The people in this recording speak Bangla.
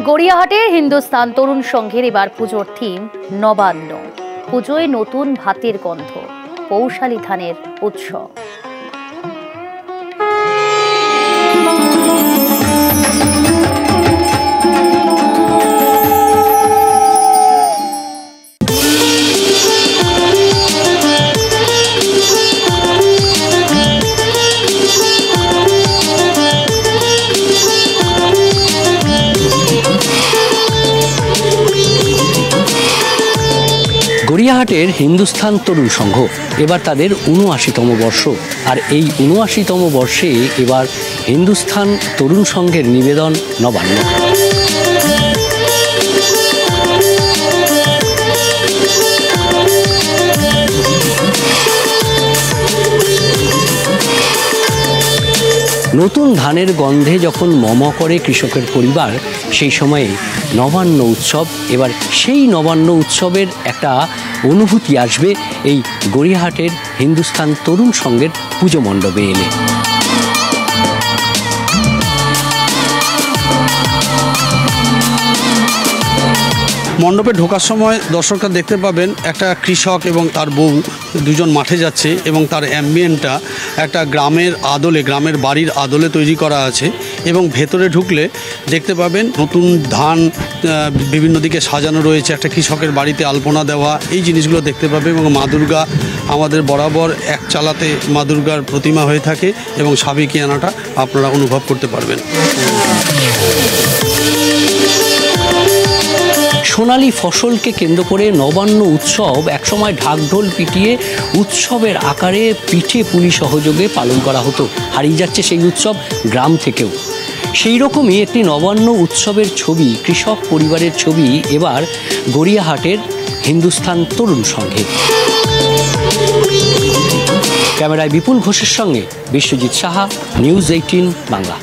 গড়িয়াহাটের হিন্দুস্তান তরুণ সংঘের এবার পুজোর থিম নবান্ন। পুজোয় নতুন ভাতের গন্ধ, পৌষালী ধানের উৎসব। গড়িয়াহাটের হিন্দুস্তান তরুণ সংঘ এবার তাদের ৭৯তম বর্ষ, আর এই ৭৯তম বর্ষে এবার হিন্দুস্তান তরুণ সংঘের নিবেদন নবান্ন। নতুন ধানের গন্ধে যখন মম করে কৃষকের পরিবার, সেই সময়ে নবান্ন উৎসব। এবার সেই নবান্ন উৎসবের একটা অনুভূতি আসবে এই গড়িয়াহাটের হিন্দুস্তান তরুণ সংঘের পুজো মণ্ডপে এলে। মণ্ডপে ঢোকার সময় দর্শকরা দেখতে পাবেন একটা কৃষক এবং তার বউ দুজন মাঠে যাচ্ছে, এবং তার অ্যাম্বিয়েন্টটা একটা গ্রামের আদলে, গ্রামের বাড়ির আদলে তৈরি করা আছে। এবং ভেতরে ঢুকলে দেখতে পাবেন নতুন ধান বিভিন্ন দিকে সাজানো রয়েছে, একটা কৃষকের বাড়িতে আলপনা দেওয়া, এই জিনিসগুলো দেখতে পাবে। এবং মা দুর্গা আমাদের বরাবর এক চালাতে মা দুর্গার প্রতিমা হয়ে থাকে, এবং সাবেকিয়ানাটা আপনারা অনুভব করতে পারবেন। সোনালী ফসলকে কেন্দ্র করে নবান্ন উৎসব একসময় ঢাকঢোল পিটিয়ে উৎসবের আকারে পিঠে পুলি সহযোগে পালন করা হতো। হারিয়ে যাচ্ছে সেই উৎসব গ্রাম থেকেও। সেই রকমই একটি নবান্ন উৎসবের ছবি, কৃষক পরিবারের ছবি এবার গড়িয়াহাটের হিন্দুস্তান তরুণ সংঘে। ক্যামেরায় বিপুল ঘোষের সঙ্গে বিশ্বজিৎ সাহা, নিউজ 18 বাংলা।